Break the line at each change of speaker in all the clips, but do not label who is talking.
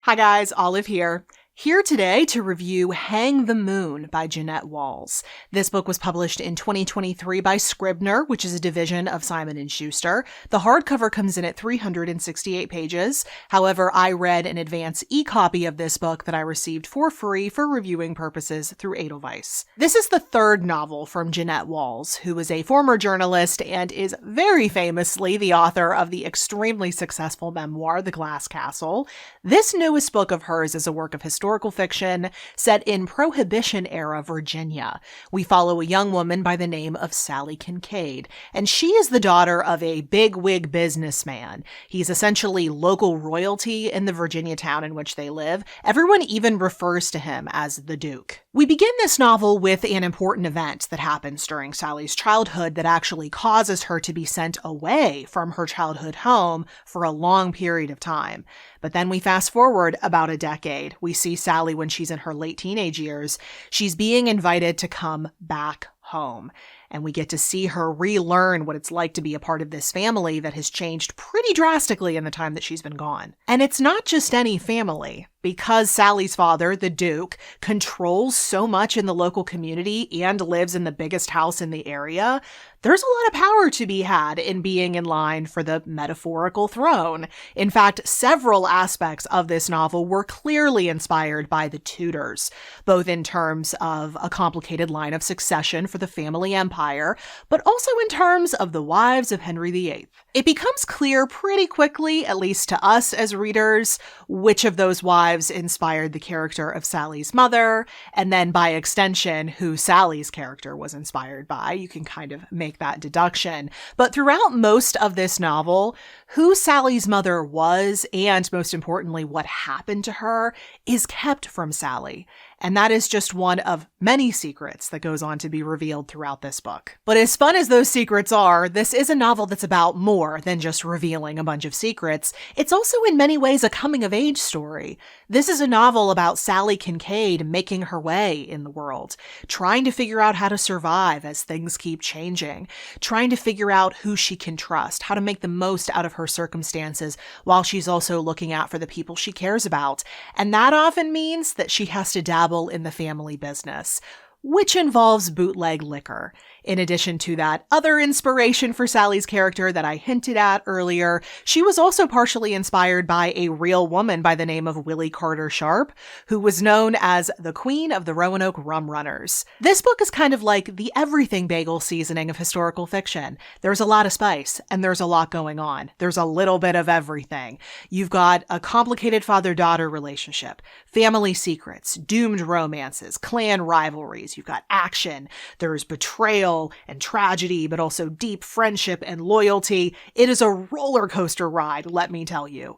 Hi guys, Olive here. Here today to review Hang the Moon by Jeannette Walls. This book was published in 2023 by Scribner, which is a division of Simon & Schuster. The hardcover comes in at 368 pages. However, I read an advance e-copy of this book that I received for free for reviewing purposes through Edelweiss. This is the third novel from Jeannette Walls, who is a former journalist and is very famously the author of the extremely successful memoir, The Glass Castle. This newest book of hers is a work of historical fiction set in Prohibition-Era Virginia. We follow a young woman by the name of Sally Kincaid, and she is the daughter of a bigwig businessman. He's essentially local royalty in the Virginia town in which they live. Everyone even refers to him as the Duke. We begin this novel with an important event that happens during Sally's childhood that actually causes her to be sent away from her childhood home for a long period of time. But then we fast forward about a decade. We see Sally when she's in her late teenage years. She's being invited to come back home. And we get to see her relearn what it's like to be a part of this family that has changed pretty drastically in the time that she's been gone. And it's not just any family. Because Sally's father, the Duke, controls so much in the local community and lives in the biggest house in the area, there's a lot of power to be had in being in line for the metaphorical throne. In fact, several aspects of this novel were clearly inspired by the Tudors, both in terms of a complicated line of succession for the family empire, but also in terms of the wives of Henry VIII. It becomes clear pretty quickly, at least to us as readers, which of those wives inspired the character of Sally's mother, and then by extension, who Sally's character was inspired by. You can kind of make that deduction. But throughout most of this novel, who Sally's mother was, and most importantly, what happened to her, is kept from Sally. And that is just one of many secrets that goes on to be revealed throughout this book. But as fun as those secrets are, this is a novel that's about more than just revealing a bunch of secrets. It's also in many ways a coming-of-age story. This is a novel about Sally Kincaid making her way in the world, trying to figure out how to survive as things keep changing, trying to figure out who she can trust, how to make the most out of her circumstances while she's also looking out for the people she cares about. And that often means that she has to dabble in the family business, which involves bootleg liquor. In addition to that other inspiration for Sally's character that I hinted at earlier, she was also partially inspired by a real woman by the name of Willie Carter Sharp, who was known as the Queen of the Roanoke Rum Runners. This book is kind of like the everything bagel seasoning of historical fiction. There's a lot of spice, and there's a lot going on. There's a little bit of everything. You've got a complicated father-daughter relationship, family secrets, doomed romances, clan rivalries. You've got action. There's betrayal and tragedy, but also deep friendship and loyalty. It is a roller coaster ride, let me tell you.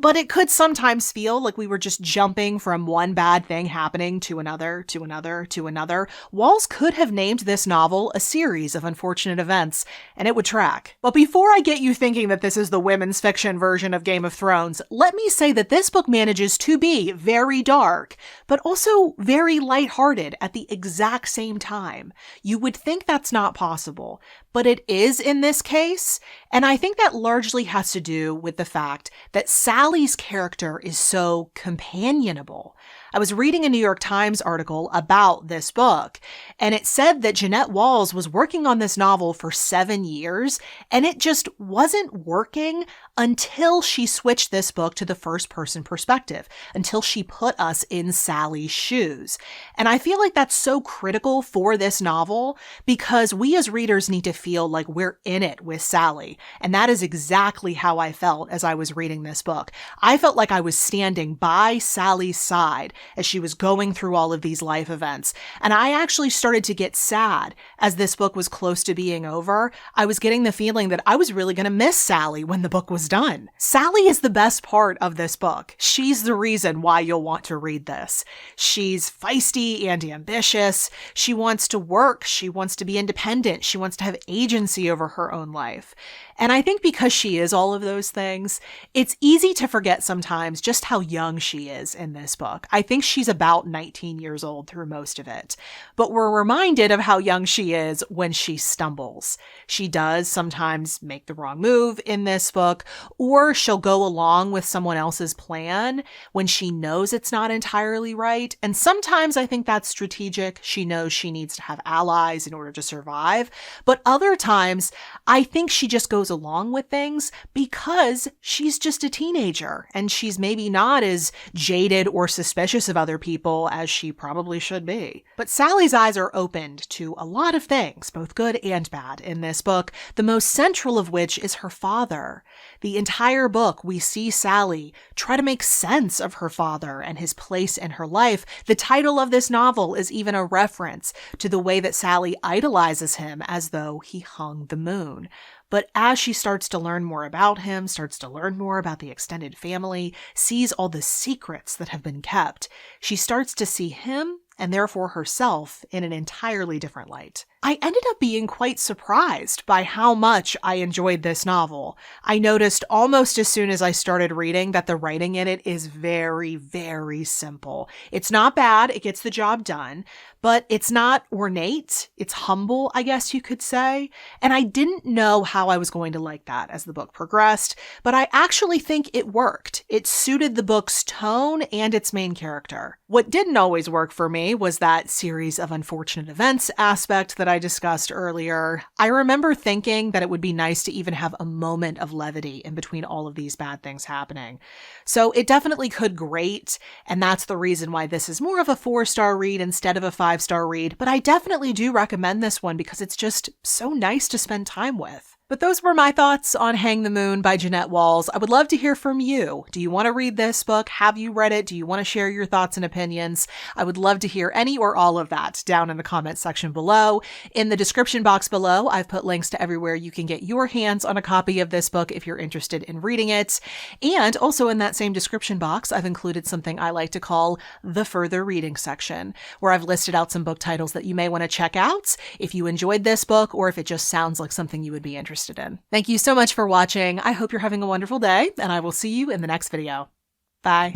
But it could sometimes feel like we were just jumping from one bad thing happening to another, to another, to another. Walls could have named this novel a series of unfortunate events, and it would track. But before I get you thinking that this is the women's fiction version of Game of Thrones, let me say that this book manages to be very dark, but also very lighthearted at the exact same time. You would think that's not possible, but it is in this case, and I think that largely has to do with the fact that Sally's character is so companionable. I was reading a New York Times article about this book, and it said that Jeannette Walls was working on this novel for 7 years, and it just wasn't working until she switched this book to the first-person perspective, until she put us in Sally's shoes. And I feel like that's so critical for this novel because we as readers need to feel like we're in it with Sally, and that is exactly how I felt as I was reading this book. I felt like I was standing by Sally's side as she was going through all of these life events. And I actually started to get sad as this book was close to being over. I was getting the feeling that I was really going to miss Sally when the book was done. Sally is the best part of this book. She's the reason why you'll want to read this. She's feisty and ambitious. She wants to work. She wants to be independent. She wants to have agency over her own life. And I think because she is all of those things, it's easy to forget sometimes just how young she is in this book. I think she's about 19 years old through most of it. But we're reminded of how young she is when she stumbles. She does sometimes make the wrong move in this book, or she'll go along with someone else's plan when she knows it's not entirely right. And sometimes I think that's strategic. She knows she needs to have allies in order to survive. But other times, I think she just goes along with things because she's just a teenager and she's maybe not as jaded or suspicious of other people as she probably should be. But Sally's eyes are opened to a lot of things, both good and bad, in this book, the most central of which is her father. The entire book, we see Sally try to make sense of her father and his place in her life. The title of this novel is even a reference to the way that Sally idolizes him as though he hung the moon. But as she starts to learn more about him, starts to learn more about the extended family, sees all the secrets that have been kept, she starts to see him and therefore herself in an entirely different light. I ended up being quite surprised by how much I enjoyed this novel. I noticed almost as soon as I started reading that the writing in it is very, very simple. It's not bad, it gets the job done, but it's not ornate. It's humble, I guess you could say. And I didn't know how I was going to like that as the book progressed, but I actually think it worked. It suited the book's tone and its main character. What didn't always work for me was that series of unfortunate events aspect that I discussed earlier. I remember thinking that it would be nice to even have a moment of levity in between all of these bad things happening. So it definitely could grate, and that's the reason why this is more of a 4-star read instead of a 5-star read, but I definitely do recommend this one because it's just so nice to spend time with. But those were my thoughts on Hang the Moon by Jeannette Walls. I would love to hear from you. Do you want to read this book? Have you read it? Do you want to share your thoughts and opinions? I would love to hear any or all of that down in the comments section below. In the description box below, I've put links to everywhere you can get your hands on a copy of this book if you're interested in reading it. And also in that same description box, I've included something I like to call the further reading section, where I've listed out some book titles that you may want to check out if you enjoyed this book or if it just sounds like something you would be interested in. Thank you so much for watching. I hope you're having a wonderful day, and I will see you in the next video. Bye.